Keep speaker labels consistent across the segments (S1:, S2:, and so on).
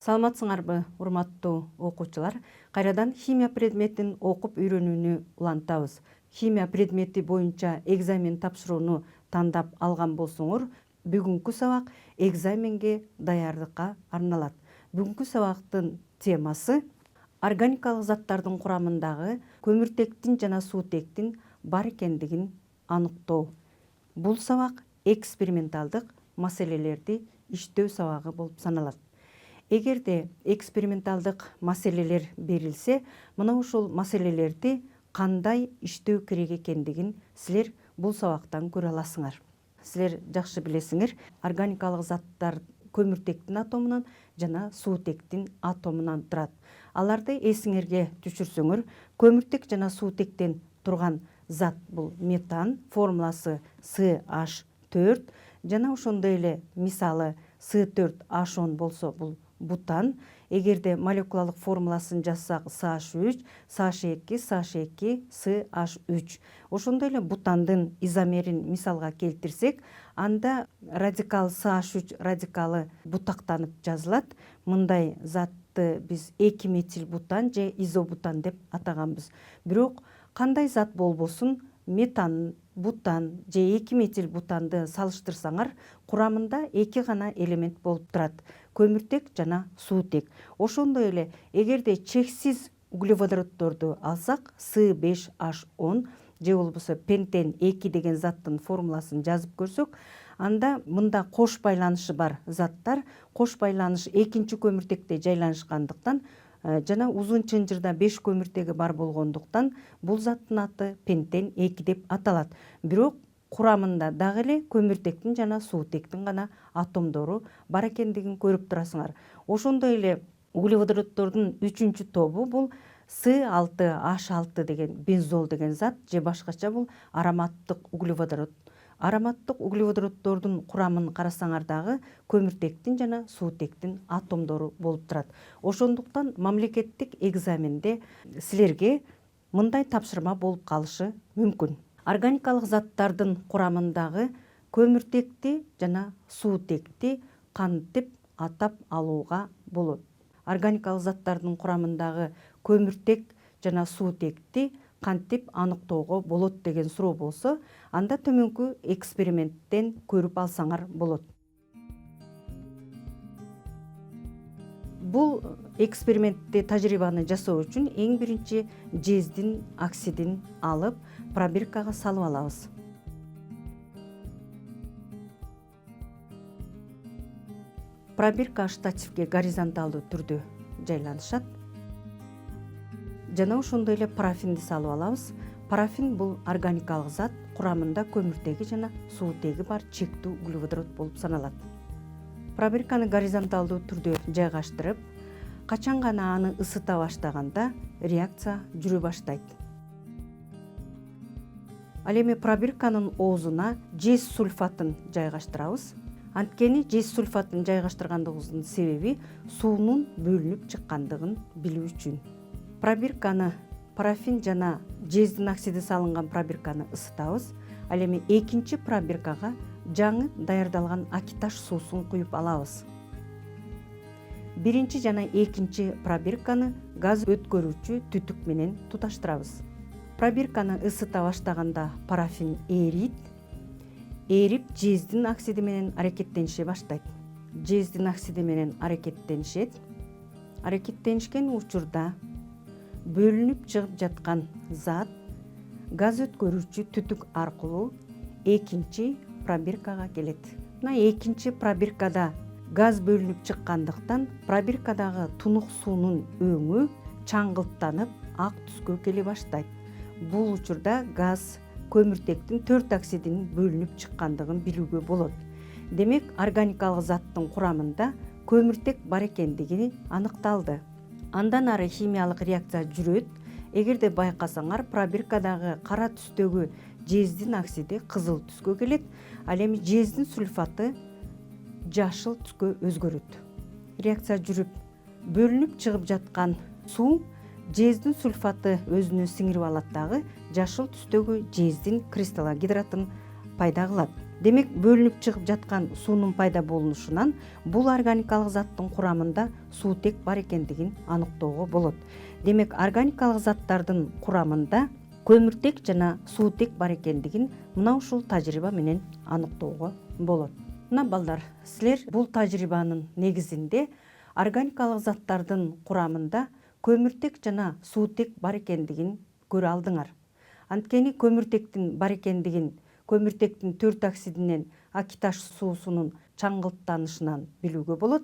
S1: Саламатсыңарбы, урматтуу окуучулар? Кайрадан химия предметин окуп үйрөнүүнү улантабыз. Химия предмети боюнча экзамен тапшырууну тандап алган болсоңор, бүгүнкү сабак экзаменге даярдыкка арналат. Бүгүнкү сабактын темасы органикалык заттардын курамындагы көмүртектин жана суутектин бар экендигин аныктоо. Бул сабак эксперименталдык маселелерди иштөө сабагы болуп саналат. Эгерде эксперименталдык маселелер берилсе, мына ушул маселелерди кандай иштөө керек экендигин силер бул сабактан көрө аласыңар. Силер жакшы билесиңер, органикалык заттар көмүртектин атомунан жана суутектин атомунан турат. Аларды эсиңерге түшүрсөңөр, көмүртек жана суутектен турган зат бул метан, формуласы CH4, жана ошондой эле мисалы С4H10 болсо бул бутан. Эгерде молекулалык формуласын жазсак CH3, CH2, CH2, CH3. Ошондой эле бутандын изомерин мисалга келтирсек, анда радикал CH3 радикалы бутактанып жазылат. Мындай затты биз 2 метил бутан же изобутан деп атаганбыз. Бирок кандай зат болбосун, метан, бутан же 2 метил бутанды салыштырсаңар, курамында 2 гана элемент болуп турат: көмүртек жана суутек. Ошондой эле эгерде чексиз углеводороддорду алсак, С5H10 же болбосо пентен 2 деген заттын формуласын жазып көрсөк, анда мында кош байланышы бар заттар кош байланыш экинчи көмүртекте жайланышкандыктан жана узун чынжырда 5 көмүртеги бар болгондуктан бул заттын аты пентен 2 деп аталат. Бирок курамында дагы эле көмүртектин жана суутектин гана атомдору бар экендигин көрүп турасыңар. Ошондой эле углеводороддордун 3-чү тобу бул С6H6 деген бензол деген зат, же башкача бул ароматтык углеводород. Ароматтык углеводороддордун курамын карасаңар дагы көмүртектин жана суутектин атомдору болуп турат. Ошондуктан мамлекеттик экзаменде силерге мындай тапшырма болуп калышы мүмкүн. Органикалык заттардын курамындагы көмүртекти жана суутекти кантип атап алууга болот? Органикалык заттардын курамындагы көмүртек жана суутекти кантип аныктоого болот деген суроо болсо, анда төмөнкү эксперименттен көрүп алсаңар болот. Бул экспериментти, тажрыйбаны жасоо үчүн эң биринчи жездин оксидин алып, пробиркага салып алабыз. Пробирка штативге горизонталдуу түрдө жайланышат. Жана ошондой эле парафинди салып алабыз. Парафин бул органикалык зат, курамында көмүртеги жана суутеги бар чектүү углеводород болуп саналат. Пробирканы горизонталдуу түрдө жайгаштырып, качан гана аны ысыта баштаганда реакция жүрө баштайт. Ал эми пробирканын оозуна жез сульфатын жайгаштырабыз. Анткени жез сульфатын жайгаштыргандыгыбыздын себеби суунун бөлүнүп чыккандыгын билүү үчүн. Пробирканы, парафин жана жездин оксиди салынган пробирканы ысытабыз. Ал эми экинчи пробиркага жаңы даярдалган акиташ суусун куюп алабыз. Биринчи жана экинчи пробирканы газ өткөрүүчү түтүк менен туташтырабыз. Пробирканы ысыта баштаганда парафин эрип жездин оксиди менен аракеттенише баштайт. Жездин оксиди менен аракеттенишет. Аракеттенишкен учурда бөлүнүп чыгып жаткан зат газ өткөрүүчү түтүк аркылуу экинчи пробиркага келет. Мына экинчи пробиркада газ бөлүнүп чыккандыктан пробиркадагы тунук суунун өңү чаңгылттанып ак түскө келе баштайт. Бул учурда газ көмүртектин 4 оксидинин бөлүнүп чыккандыгын билүүгө болот. Демек, органикалык заттын курамында көмүртек бар экендиги аныкталды. Андан ары химиялык реакция жүрөт. Эгерде байкасаңар, пробиркадагы кара түстөгү жездин оксиди кызыл түскө келет, ал эми жездин сульфаты жашыл түскө өзгөрөт. Реакция жүрүп, бөлүнүп чыгып жаткан суу жездин сульфаты өзүнө сиңирип алат дагы жашыл түстөгү жездин кристаллогидратын пайда кылат. Демек бөлүнүп чыгып жаткан суунун пайда болушунан бул органикалык заттын курамында суутек бар экендигин аныктоого болот. Демек органикалык заттардын курамында көмүртек жана суутек бар экендигин мына ушул тажрыйба менен аныктоого болот. Мына балдар, силер бул тажрыйбанын негизинде органикалык заттардын курамында көмүртек жана суутек бар экендигин көрө алдыңар. Анткени көмүртектин бар экендигин көмүртектин 4 оксидинен акиташ суусунун чаңгылтанышынан билүүгө болот.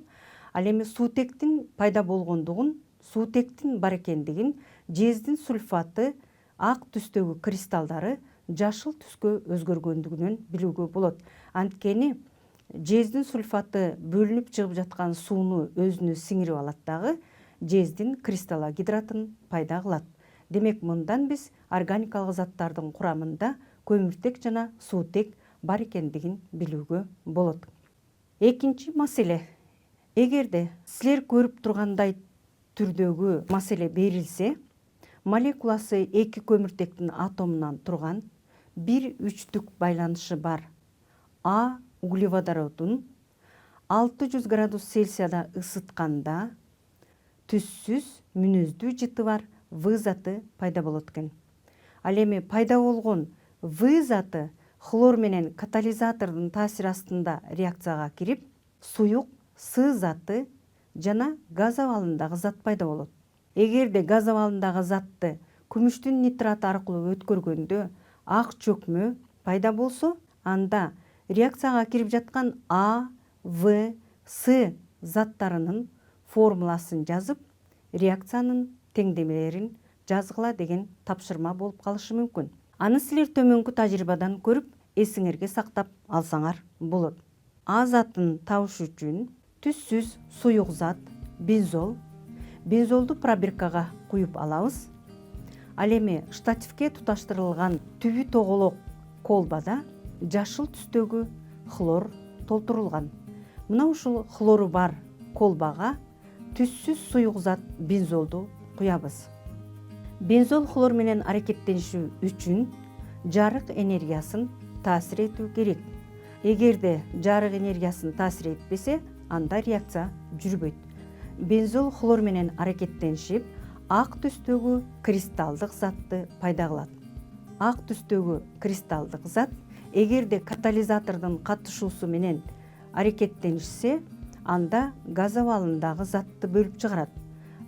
S1: Ал эми суутектин пайда болгондугун, суутектин бар экендигин жездин сульфаты ак түстөгү кристалдары жашыл түскө өзгөргөндүгүнөн билүүгө болот. Анткени жездин сульфаты бөлүнүп чыгып жаткан сууну өзүнө сиңирип алат дагы жездин кристаллогидратын пайда кылат. Демек мындан биз органикалык заттардын курамында көмүртек жана суутек бар экендигин билүүгө болот. Экинчи маселе. Эгерде силер көрүп тургандай түрдөгү маселе берилсе, молекуласы 2 көмүртектин атомунан турган 1-3-түк байланышы бар А углеводородун 600 градус Цельсияда ысытканда түссүз мүнөздүү жыты бар В заты пайда болот экен. Ал эми пайда болгон В заты хлор менен катализатордун таасири астында реакцияга кирип, суюк С заты жана газ абалындагы зат пайда болот. Эгерде газ абалындагы затты күмүштүн нитраты аркылуу өткөргөндө ак чөкмө пайда болсо, анда реакцияга кирип жаткан А, В, С заттарынын формуласын жазып, реакциянын теңдемелерин жазгыла деген тапшырма болуп калышы мүмкүн. Аны силер төмөнкү тажрыйбадан көрүп, эсиңерге сактап алсаңар болот. А затын табыш үчүн түссүз суюк зат бензол. Бензолду пробиркага куюп алабыз. Ал эми штативке туташтырылган түбү тоголок колбада жашыл түстөгү хлор толтурулган. Мына ушул хлору бар колбага түссүз суюк зат бензолду куябыз. Бензол хлор менен аракеттениши үчүн жарык энергиясын таасир этүү керек. Эгерде жарык энергиясын таасир этпесе, анда реакция жүрбөйт. Бензол хлор менен аракеттенишип, ак түстөгү кристалдык затты пайда кылат. Ак түстөгү кристалдык зат эгерде катализатордун катышуусу менен аракеттенишсе, анда газ абалындагы затты бөлүп чыгарат.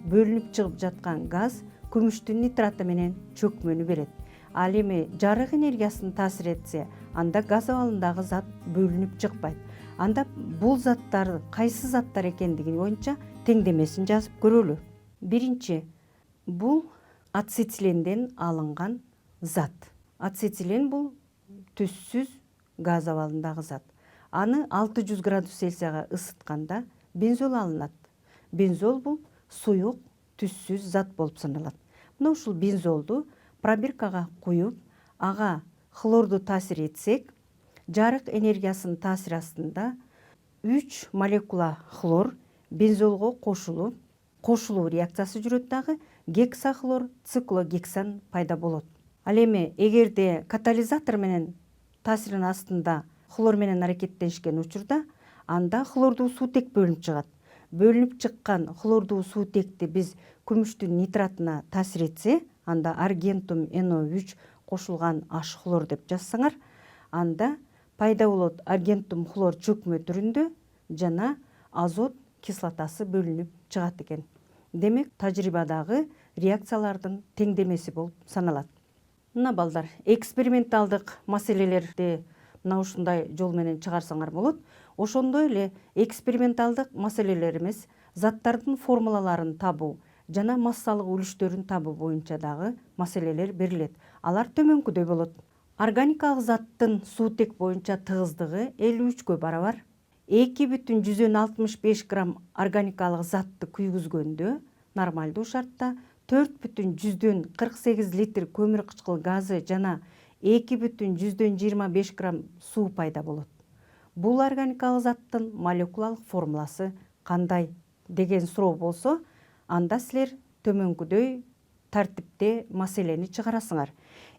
S1: Бөлүнүп чыгып жаткан газ күмүштүн нитраты менен чөкмөнү берет. Ал эми жарык энергиясын таасир этсе, анда газ абалындагы зат бөлүнүп чыкпайт. Анда бул заттар кайсы заттар экендиги боюнча теңдемесин жазып көрөлү. Биринчи, бул ацетиленден алынган зат. Ацетилен бул түссүз газ абалындагы зат. Аны 600 градус Цельсияга ысытканда бензол алынат. Бензол бул суюк түссүз зат болуп саналат. Мына ушул бензолду пробиркага куюп, ага хлорду таасир этсек, жарык энергиясынын таасири астында 3 молекула хлор бензолго кошулуу реакциясы жүрөт дагы гексахлор циклогексан пайда болот. Ал эми эгерде катализатор менен таасиринин астында хлор менен аракеттенишкен учурда, анда хлордуу суутек бөлүнүп чыгат. Бөлүнүп чыккан хлордуу суутекти биз күмүштүн нитратына таасир этсе, анда аргентум NO3 кошулган H хлор деп жазсаңар, анда пайда болот аргентум хлор чөкмө түрүндө жана азот кислотасы бөлүнүп чыгат экен. Демек, тажрыйбадагы реакциялардын теңдемеси болуп саналат. Мына балдар, эксперименталдык маселелерди мына ушундай жол менен чыгарсаңар болот. Ошондой эле эксперименталдык маселелерimiz заттардын формулаларын табуу жана массалык үлүштөрүн табуу боюнча дагы маселелер берилет. Алар төмөнкүдөй болот. Органикалык заттын суутек боюнча тыгыздыгы 53-кө барабар. 2,65 грамм органикалык затты күйгүзгөндө нормалдуу шартта 4,48 литр көмүр кычкыл газы жана 2,25 грамм суу пайда болот. Бул органикалык заттын молекулалык формуласы кандай деген суроо болсо, анда силер төмөнкүдөй тартипте маселени чыгарасыңар.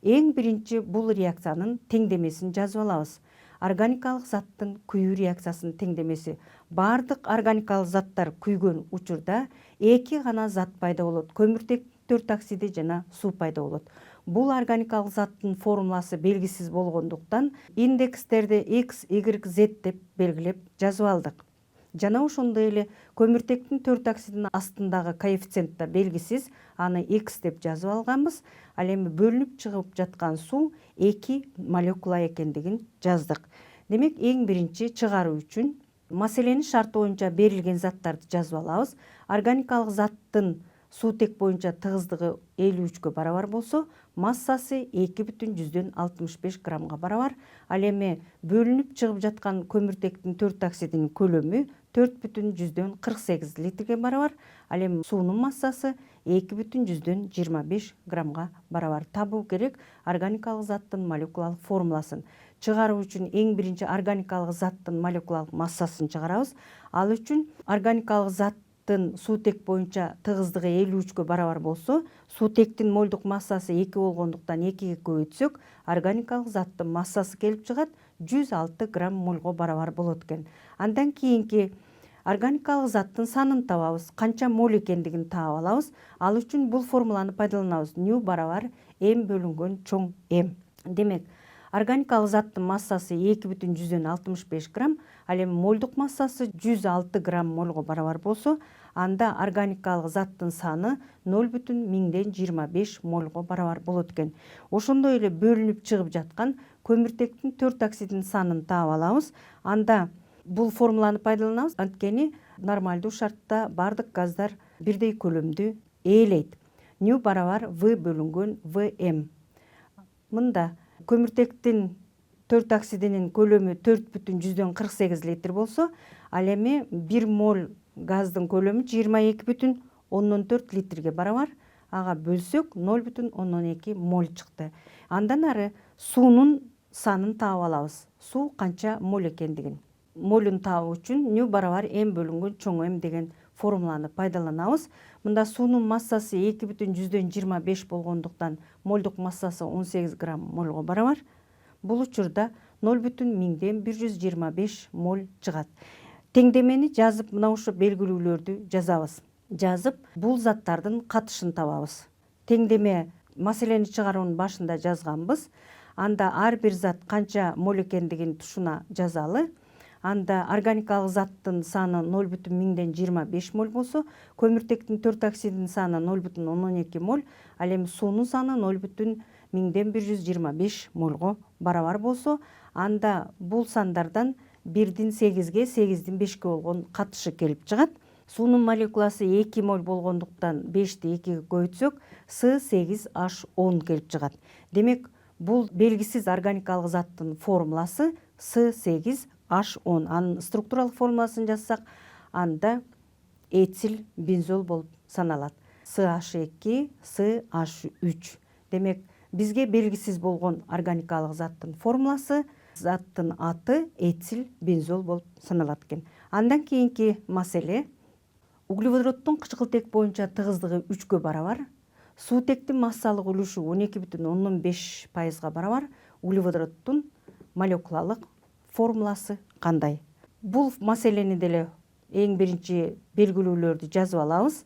S1: Эң биринчи бул реакциянын теңдемесин жазып алабыз. органикалык заттын күйүү реакциясынын теңдемеси. Бардык органикалык заттар күйгөн учурда эки гана зат пайда болот: көмүртек 4 оксиди жана суу пайда болот. Бул органикалык заттын формуласы белгисиз болгондуктан индекстерди X, Y, Z деп белгилеп жазып алдык. Жана ошондой эле көмүртектин 4 оксидинин астындагы коэффициент да белгисиз, аны X деп жазып алганбыз. Ал эми бөлүнүп чыгып жаткан суу 2 молекула экендигин жаздык. Демек, эң биринчи чыгаруу үчүн маселенин шарты боюнча берилген заттарды жазып алабыз. Органикалык заттын суутек боюнча тыгыздыгы 53-кө барабар болсо, массасы 2,65 граммга барабар. Ал эми бөлүнүп чыгып жаткан көмүртектин 4 оксидинин көлөмү 4,48 литрге барабар. Ал эми суунун массасы 2,25 граммга барабар. Табуу керек органикалык заттын молекулалык формуласын. Чыгаруу үчүн эң биринчи органикалык заттын молекулалык массасын чыгарабыз. Ал үчүн органикалык заттын суутек боюнча тыгыздыгы 53-кө барабар болсо, суутектин молдук массасы 2 болгондуктан 2-ге көбөйтсөк, органикалык заттын массасы келип чыгат 106 грамм молго барабар болот экен. Андан кийинки органикалык заттын санын табабыз, канча моль экендигин таап алабыз. Ал үчүн бул формуланы пайдаланабыз: ню барабар m бөлүнгөн чоң m. Демек, органикалык заттын массасы 2,65 грамм, ал эми молдук массасы 106 грамм мольго барабар болсо, анда органикалык заттын саны 0,25 мольго барабар болот экен. Ошондой эле бөлүнүп чыгып жаткан көмүртектин 4 оксидинин санын таап алабыз. Анда бул формуланы пайдаланабыз, анткени нормалдуу шартта бардык газдар бирдей көлөмдү ээлейт. Ню барабар V бөлүнгөн Vm. Мында көмүртектин 4 оксидинин көлөмү 4,48 литр болсо, ал эми 1 моль газдын көлөмү 22,4 литрге барабар. Ага бөлсөк 0,12 моль чыкты. Андан ары суунун санын таап алабыз. Суу канча моль экендигин. Молун табуу үчүн ню барабар m бөлүнгөн чоң m деген формуланы пайдаланабыз. Мында суунун массасы 2,25 болгондуктан молдук массасы 18 грамм мольго барабар. Бул учурда 0,125 моль чыгат. Теңдемени жазып, мына ошо белгилүүлөрдү жазабыз. Жазып, бул заттардын катышын табабыз. Теңдеме маселени чыгаруунун башында жазганбыз. Анда ар бир зат канча моль экендигин тушуна жазалы. Анда органикалык заттын саны 0,25 моль болсо, көмүртектин 4 оксидинин саны 0,12 моль, ал эми суунун саны 0,125 мольго барабар болсо, анда бул сандардан 1-дин 8-ге, 8-дин 5-ке болгон катышы келип чыгат. Суунун молекуласы 2 моль болгондуктан 5-ти 2-ге көбөйтсөк, S8H10 келип чыгат. Демек, бул белгисиз органикалык заттын формуласы S8H10. Анын структуралык формуласын жазсак, анда этил бензол болуп саналат. CH2, CH3. Демек, бизге белгисиз болгон органикалык заттын формуласы, заттын аты этил бензол болуп саналат экен. Андан кийинки маселе: углеводороддун кычкылтек боюнча тыгыздыгы 3-кө барабар, суутектин массалык үлүшү 12,15%га барабар. Углеводороддун молекулалык формуласы кандай? Бул маселени деле эң биринчи белгилүүлөрдү жазып алабыз.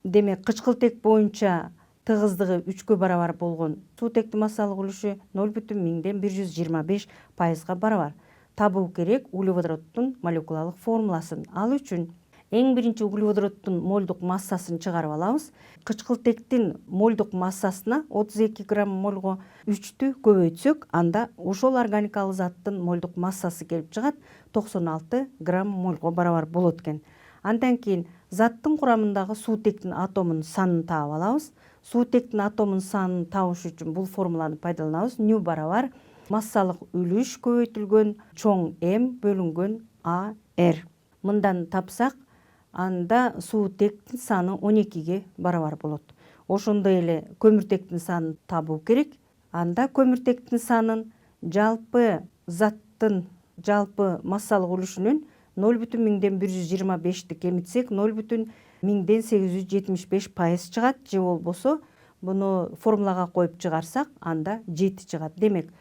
S1: Демек, кычкылтек боюнча тыгыздыгы 3-кө барабар болгон суутектин массалык үлүшү 0,125%га барабар. Табуу керек углеводороддун молекулалык формуласын. Ал үчүн эң биринчи углеводороддун мольдук массасын чыгарып алабыз. Кычкылтектин мольдук массасына 32 грамм мольго 3-тү көбөйтсөк, анда ошол органикалык заттын мольдук массасы келип чыгат 96 грамм мольго барабар болот экен. Андан кийин заттын курамындагы суутектин атомунун санын таап алабыз. Суутектин атомунун санын табыш үчүн бул формуланы пайдаланабыз. Ню барабар массалык үлүш көбөйтүлгөн чоң m бөлүнгөн AR. Мындан тапсак, анда суутектин саны 12-ге барабар болот. Ошондой эле көмүртектин санын табуу керек. Анда көмүртектин санын жалпы заттын жалпы массалык үлүшүнүн 0,125-ти кемитсек, 0,875% чыгат. Же болбосо, буну формулага коюп чыгарсак, анда 7 чыгат. Демек,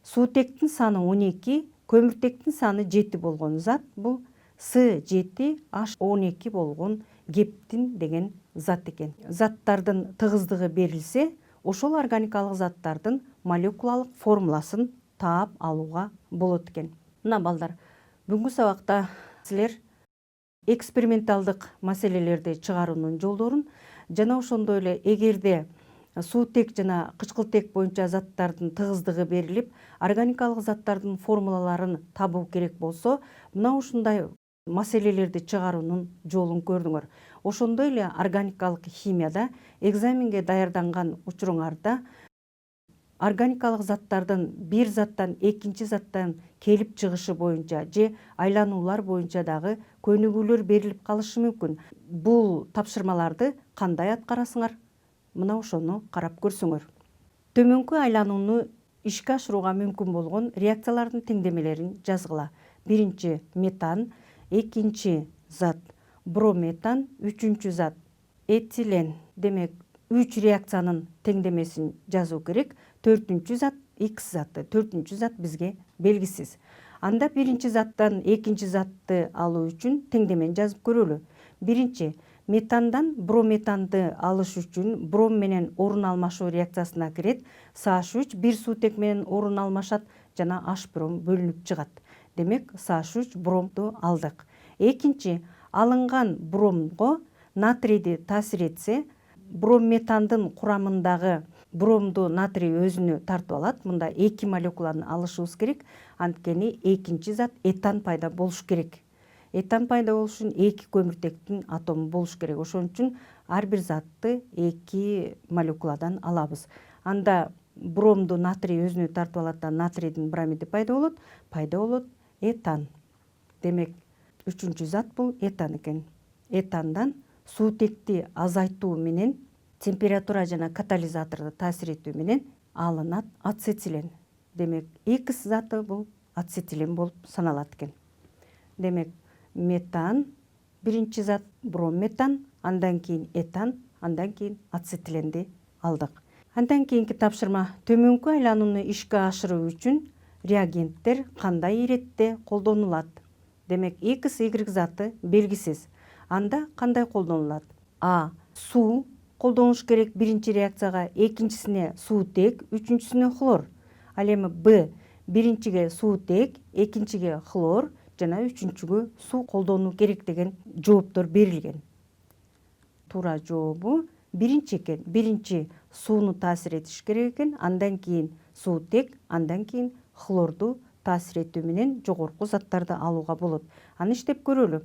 S1: суутектин саны 12, Көмүртектин саны 7 болгон зат бул С7H12 болгон гептин деген зат экен. Заттардын тыгыздыгы берилсе, ошол органикалык заттардын молекулалык формуласын таап алууга болот экен. Мына балдар, бүгүнкү сабакта силер эксперименталдык маселелерди чыгаруунун жолдорун жана ошондой эле эгерде суутек жана кычкылтек боюнча заттардын тыгыздыгы берилип, органикалык заттардын формулаларын табуу керек болсо, мына ушундай маселелерди чыгаруунун жолун көрдүңөр. Ошондой эле органикалык химияда экзаменге даярданган учуруңарда органикалык заттардын бир заттан экинчи заттан келип чыгышы боюнча же айлануулар боюнча дагы көнүгүүлөр берилип калышы мүмкүн. Бул тапшырмаларды кандай аткарасыңар? Мына ошону карап көрсөңөр. Төмөнкү айланууну ишке ашырууга мүмкүн болгон реакциялардын теңдемелерин жазгыла. Биринчи метан, экинчи зат брометан, үчүнчү зат этилен. Демек, 3 реакциянын теңдемесин жазуу керек. Төртүнчү зат X заты. Төртүнчү зат бизге белгисиз. Анда биринчи заттан экинчи затты алуу үчүн теңдемени жазып көрөлү. Биринчи, метандан брометанды алыш үчүн бром менен орун алмашуу реакциясына кирет. CH3 бир суутек менен орун алмашат жана H бром бөлүнүп чыгат. Демек, CH3 бромду алдык. Экинчи, алынган бромго натрийди таасир этсе, бромметандын курамындагы бромду натрий өзүнө тартып алат. Мында 2 молекуланы алышыбыз керек. Анткени экинчи зат этан пайда болуш керек. Этан пайда болуш үчүн 2 көмүртектин атому болуш керек. Ошон үчүн ар бир затты 2 молекуладан алабыз. Анда бромду натрий өзүнө тартып алат да натрийдин бромиди пайда болот этан. Демек, үчүнчү зат бул этан экен. Этандан суутекти азайтуу менен температура жана катализаторду таасир этүү менен алынат ацетилен. Демек, X заты бул ацетилен болуп саналат экен. Демек, метан биринчи зат бромметан, андан кийин этан, андан кийин ацетиленди алдык. Андан кийинки тапшырма: төмөнкү айланууну ишке ашыруу үчүн реагенттер кандай иретте колдонулат? Демек, X, Y заты белгисиз. Анда кандай колдонулат? А. Суу колдонуш керек биринчи реакцияга, экинчисине суутек, үчүнчүсүнө хлор. Ал эми Б. Биринчиге суутек, экинчиге хлор жана үчүнчүгө суу колдонуу керек деген жооптор берилген. Туура жообу биринчи экен. Биринчи сууну таасир этиш керек экен, андан кийин суутек, андан кийин хлорду таасир этүү менен жогорку заттарды алууга болот. Аны иштеп көрөлү.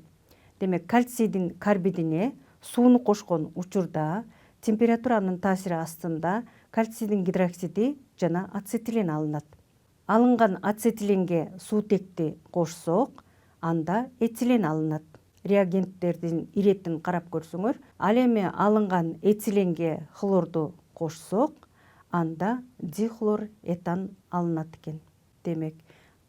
S1: Демек, кальцийдин карбидине сууну кошкон учурда температуранын таасири астында кальцийдин гидроксиди жана ацетилен алынат. Алынган ацетиленге суутекти кошсок, анда этилен алынат. Реагенттердин иретин карап көрсөңөр, ал эми алынган этиленге хлорду кошсок, анда дихлор этан алынат экен. Демек,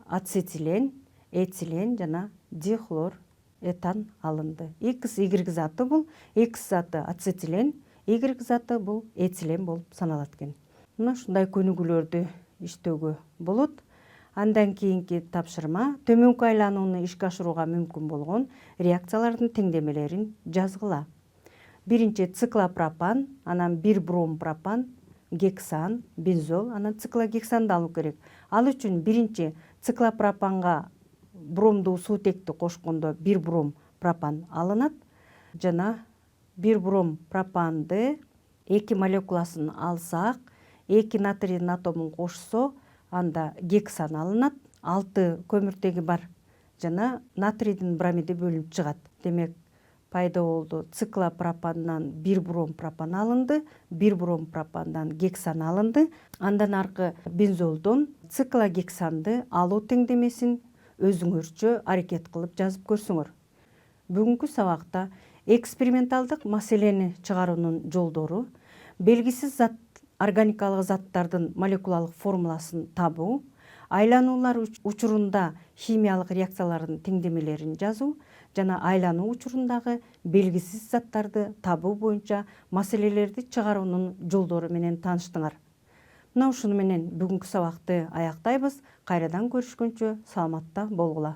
S1: ацетилен, этилен жана дихлор этан алынды. X, Y заты бул X заты ацетилен, Y заты бул этилен болуп саналат экен. Мына ушундай көнүгүүлөрдү иштөөгө болот. Андан кийинки тапшырма: төмөнкү айланууну ишке ашырууга мүмкүн болгон реакциялардын теңдемелерин жазгыла. Биринчи циклопропан, анан 1 бром пропан, гексан, бензол, анан циклогександы алуу керек. Ал үчүн биринчи циклопропанга бромду суутекти кошкондо 1 бром пропан алынат жана 1 бром пропанды 2 молекуласын алсак, 2 натрийдин атомун кошсо, анда гексан алынат, 6 көмүртеги бар жана натрийдин бромиди бөлүнүп чыгат. Демек, пайда болду циклопропандан 1 бром пропан алынды, 1 бром пропандан гексан алынды. Андан аркы бензолдон циклогександы алуу теңдемесин өзүңөрчө аракет кылып жазып көрсөңөр. Бүгүнкү сабакта эксперименталдык маселени чыгаруунун жолдору, белгисиз зат органикалык заттардын молекулалык формуласын табуу, айлануулар учурунда химиялык реакциялардын теңдемелерин жазуу жана айлануу учурундагы белгисиз заттарды табуу боюнча маселелерди чыгаруунун жолдору менен тааныштыңар. Мына ушуну менен бүгүнкү сабакты аяктайбыз. Кайрадан көрүшкөнчө саламатта болгула.